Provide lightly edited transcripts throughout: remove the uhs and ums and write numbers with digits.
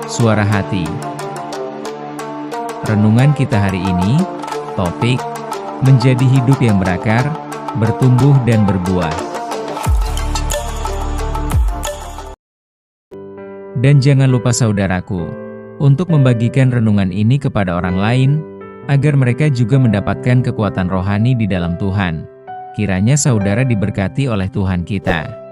Suara Hati. Renungan kita hari ini, topik, menjadi hidup yang berakar, bertumbuh dan berbuah. Dan jangan lupa saudaraku, untuk membagikan renungan ini kepada orang lain, agar mereka juga mendapatkan kekuatan rohani di dalam Tuhan. Kiranya saudara diberkati oleh Tuhan kita.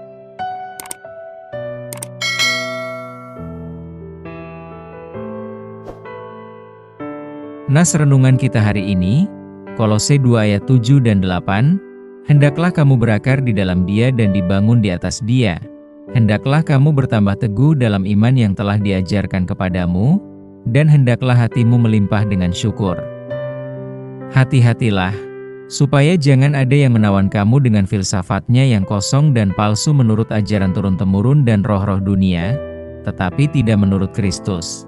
Nas renungan kita hari ini, Kolose 2 ayat 7 dan 8, hendaklah kamu berakar di dalam Dia dan dibangun di atas Dia. Hendaklah kamu bertambah teguh dalam iman yang telah diajarkan kepadamu, dan hendaklah hatimu melimpah dengan syukur. Hati-hatilah, supaya jangan ada yang menawan kamu dengan filsafatnya yang kosong dan palsu menurut ajaran turun-temurun dan roh-roh dunia, tetapi tidak menurut Kristus.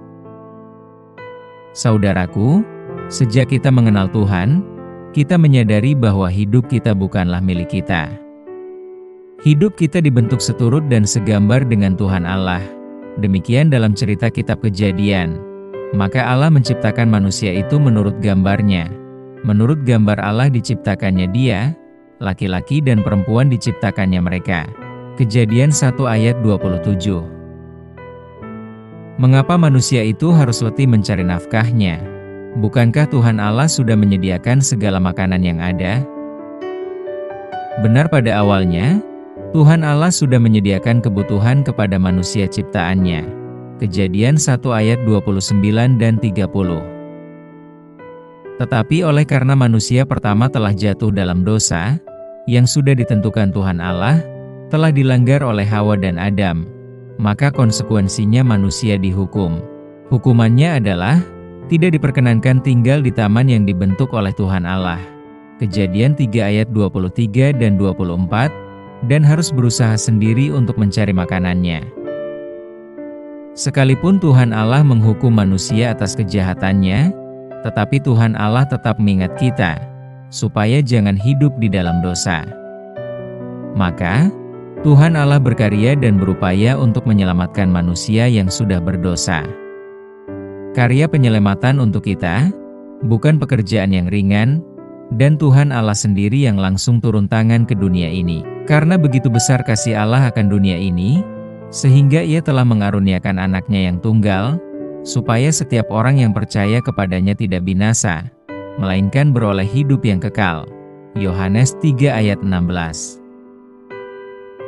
Saudaraku, sejak kita mengenal Tuhan, kita menyadari bahwa hidup kita bukanlah milik kita. Hidup kita dibentuk seturut dan segambar dengan Tuhan Allah. Demikian dalam cerita kitab Kejadian. Maka Allah menciptakan manusia itu menurut gambarnya. Menurut gambar Allah diciptakannya dia, laki-laki dan perempuan diciptakannya mereka. Kejadian 1 ayat 27. Mengapa manusia itu harus letih mencari nafkahnya? Bukankah Tuhan Allah sudah menyediakan segala makanan yang ada? Benar, pada awalnya, Tuhan Allah sudah menyediakan kebutuhan kepada manusia ciptaannya. Kejadian 1 ayat 29 dan 30. Tetapi oleh karena manusia pertama telah jatuh dalam dosa, yang sudah ditentukan Tuhan Allah, telah dilanggar oleh Hawa dan Adam, maka konsekuensinya manusia dihukum. Hukumannya adalah tidak diperkenankan tinggal di taman yang dibentuk oleh Tuhan Allah. Kejadian 3 ayat 23 dan 24, dan harus berusaha sendiri untuk mencari makanannya. Sekalipun Tuhan Allah menghukum manusia atas kejahatannya, tetapi Tuhan Allah tetap mengingat kita, supaya jangan hidup di dalam dosa. Maka, Tuhan Allah berkarya dan berupaya untuk menyelamatkan manusia yang sudah berdosa. Karya penyelamatan untuk kita bukan pekerjaan yang ringan, dan Tuhan Allah sendiri yang langsung turun tangan ke dunia ini. Karena begitu besar kasih Allah akan dunia ini, sehingga Ia telah mengaruniakan anaknya yang tunggal, supaya setiap orang yang percaya kepadanya tidak binasa, melainkan beroleh hidup yang kekal. Yohanes 3 ayat 16.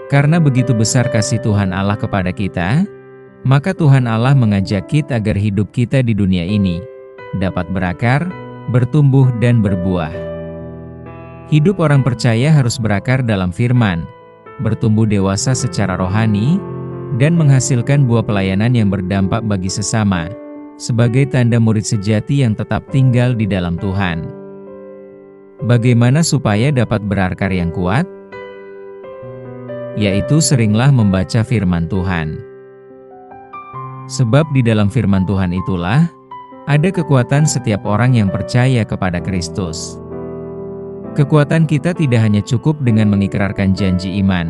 Karena begitu besar kasih Tuhan Allah kepada kita, maka Tuhan Allah mengajak kita agar hidup kita di dunia ini dapat berakar, bertumbuh dan berbuah. Hidup orang percaya harus berakar dalam firman, bertumbuh dewasa secara rohani, dan menghasilkan buah pelayanan yang berdampak bagi sesama, sebagai tanda murid sejati yang tetap tinggal di dalam Tuhan. Bagaimana supaya dapat berakar yang kuat? Yaitu seringlah membaca firman Tuhan. Sebab di dalam firman Tuhan itulah ada kekuatan setiap orang yang percaya kepada Kristus. Kekuatan kita tidak hanya cukup dengan mengikrarkan janji iman.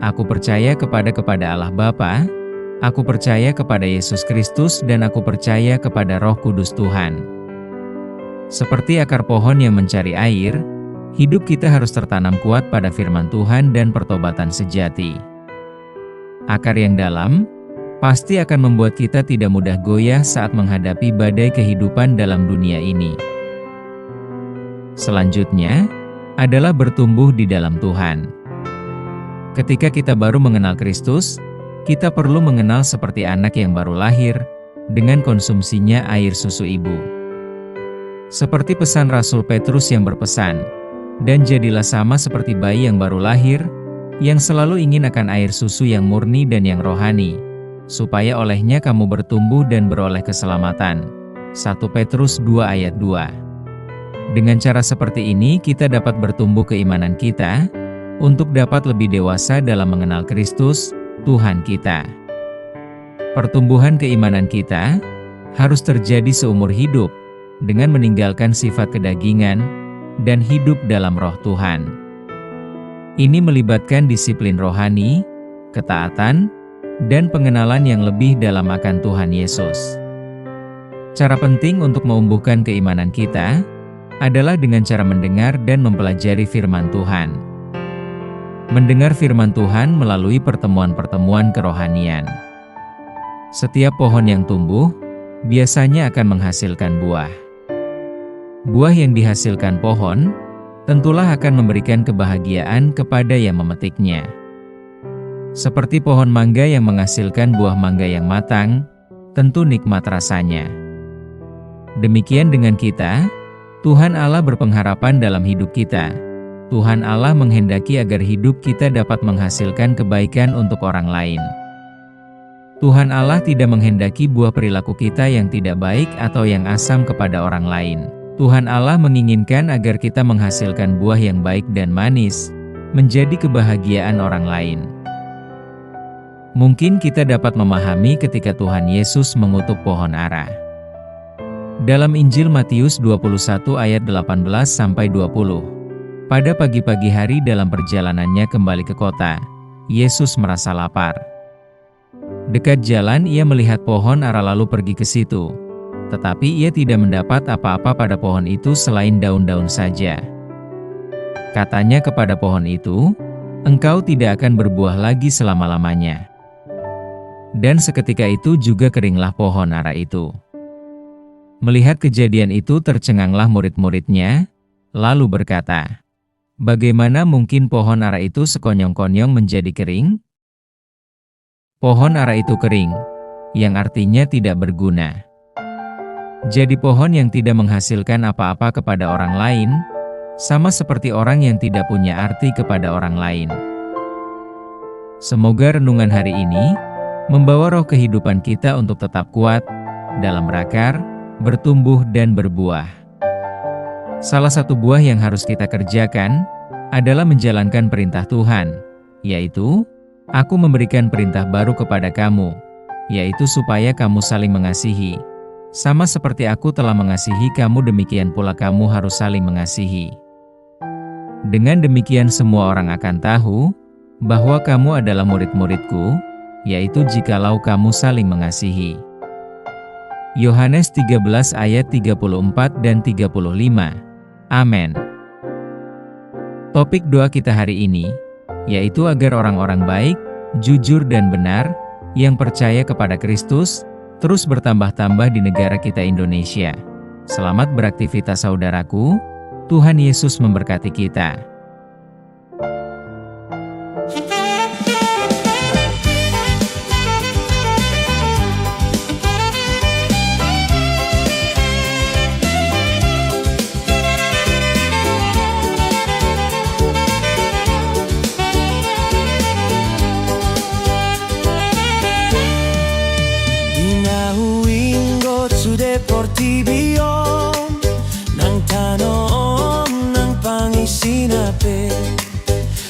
Aku percaya kepada Allah Bapa, aku percaya kepada Yesus Kristus, dan aku percaya kepada Roh Kudus Tuhan. Seperti akar pohon yang mencari air, hidup kita harus tertanam kuat pada firman Tuhan dan pertobatan sejati. Akar yang dalam pasti akan membuat kita tidak mudah goyah saat menghadapi badai kehidupan dalam dunia ini. Selanjutnya adalah bertumbuh di dalam Tuhan. Ketika kita baru mengenal Kristus, kita perlu mengenal seperti anak yang baru lahir, dengan konsumsinya air susu ibu. Seperti pesan Rasul Petrus yang berpesan, dan jadilah sama seperti bayi yang baru lahir, yang selalu ingin akan air susu yang murni dan yang rohani, supaya olehnya kamu bertumbuh dan beroleh keselamatan. 1 Petrus 2 ayat 2. Dengan cara seperti ini kita dapat bertumbuh keimanan kita, untuk dapat lebih dewasa dalam mengenal Kristus, Tuhan kita. Pertumbuhan keimanan kita harus terjadi seumur hidup, dengan meninggalkan sifat kedagingan, dan hidup dalam roh Tuhan. Ini melibatkan disiplin rohani, ketaatan, dan pengenalan yang lebih dalam akan Tuhan Yesus. Cara penting untuk menumbuhkan keimanan kita adalah dengan cara mendengar dan mempelajari firman Tuhan. Mendengar firman Tuhan melalui pertemuan-pertemuan kerohanian. Setiap pohon yang tumbuh biasanya akan menghasilkan buah. Buah yang dihasilkan pohon tentulah akan memberikan kebahagiaan kepada yang memetiknya. Seperti pohon mangga yang menghasilkan buah mangga yang matang, tentu nikmat rasanya. Demikian dengan kita, Tuhan Allah berpengharapan dalam hidup kita. Tuhan Allah menghendaki agar hidup kita dapat menghasilkan kebaikan untuk orang lain. Tuhan Allah tidak menghendaki buah perilaku kita yang tidak baik atau yang asam kepada orang lain. Tuhan Allah menginginkan agar kita menghasilkan buah yang baik dan manis, menjadi kebahagiaan orang lain. Mungkin kita dapat memahami ketika Tuhan Yesus mengutuk pohon ara. Dalam Injil Matius 21 ayat 18-20. Pada pagi-pagi hari dalam perjalanannya kembali ke kota, Yesus merasa lapar. Dekat jalan ia melihat pohon ara lalu pergi ke situ. Tetapi ia tidak mendapat apa-apa pada pohon itu selain daun-daun saja. Katanya kepada pohon itu, "Engkau tidak akan berbuah lagi selama-lamanya." Dan seketika itu juga keringlah pohon ara itu. Melihat kejadian itu tercenganglah murid-muridnya, lalu berkata, "Bagaimana mungkin pohon ara itu sekonyong-konyong menjadi kering?" Pohon ara itu kering, yang artinya tidak berguna. Jadi pohon yang tidak menghasilkan apa-apa kepada orang lain, sama seperti orang yang tidak punya arti kepada orang lain. Semoga renungan hari ini membawa roh kehidupan kita untuk tetap kuat dalam berakar, bertumbuh dan berbuah. Salah satu buah yang harus kita kerjakan adalah menjalankan perintah Tuhan, yaitu, "Aku memberikan perintah baru kepada kamu, yaitu supaya kamu saling mengasihi. Sama seperti aku telah mengasihi kamu, demikian pula kamu harus saling mengasihi." Dengan demikian semua orang akan tahu bahwa kamu adalah murid-muridku, yaitu jikalau kamu saling mengasihi. Yohanes 13 ayat 34 dan 35. Amin. Topik doa kita hari ini, yaitu agar orang-orang baik, jujur dan benar, yang percaya kepada Kristus, terus bertambah-tambah di negara kita Indonesia. Selamat beraktivitas saudaraku, Tuhan Yesus memberkati kita. Deportivion nang tanom nang pangisinape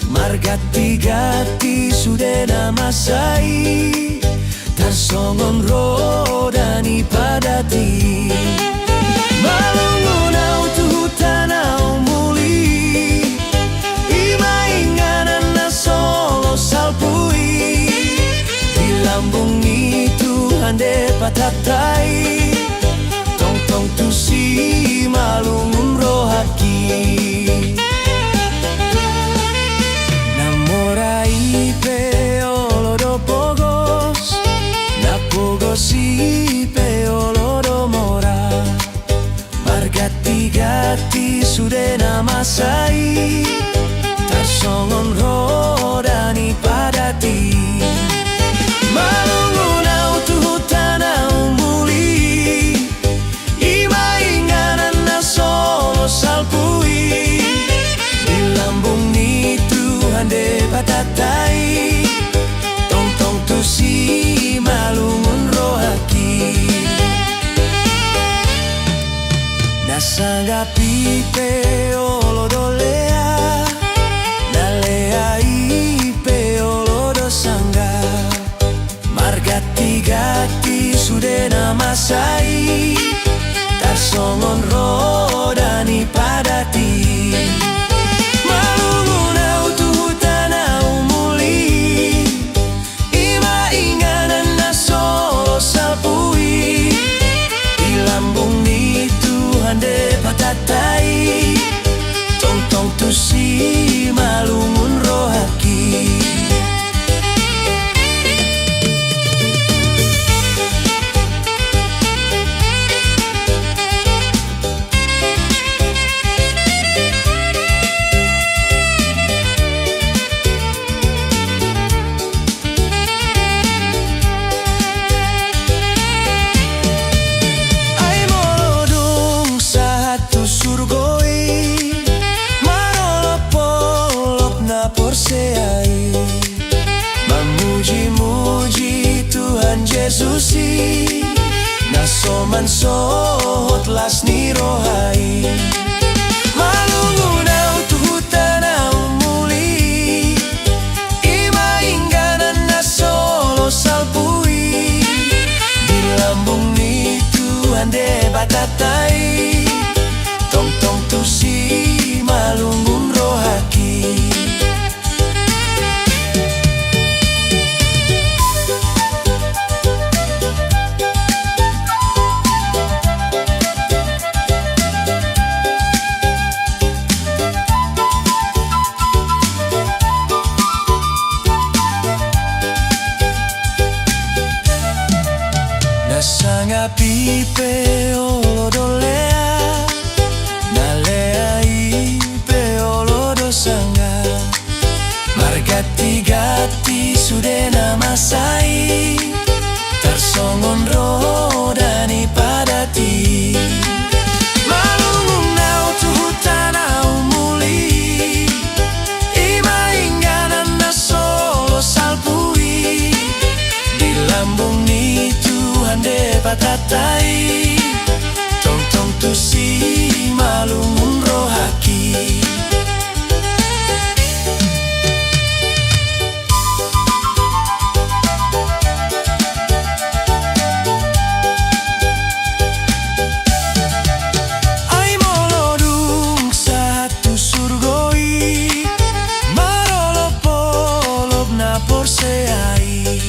margati-gati sudena masai tarsongon rodani padati malungunau tuhutanau muli imainganan na solo salpui di lambung itu hande patatai tong tu si malungun rohaki namorai peolo do pogos na pogosi peolo do mora margati-gati sudena masai tarsongon rodani padati malungun autu hutanau muli salpui di lambung itu hande patatai tong tu si malungun rohaki nasanggapi peolo dolea dalea i peolo do sangga margati-gati sudena masai tarsongon rodani padati malungun autu hutanau muli ima inga Jesusi nasoman sohot las ni rohai malungunau tuhutanau muli ima ingganan na solo salpui di lambung ni Tuhan de batatai tong tong tusi malungun rohaki. Nasanga pipe olodolea nalea ipe olodosanga margati-gati sudena masai tersongon rodani padati malungunau tuhutanau muli ima ingganan na solo salpui di lambung ni Tuhan de patatai tong tong tusi malungun rohaki. Ai molodung satu surgoi marolop polop na porseai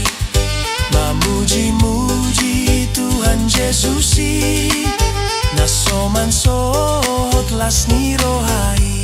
mamuji-muji Tuhan Jesusi nasoman sohot las ni rohai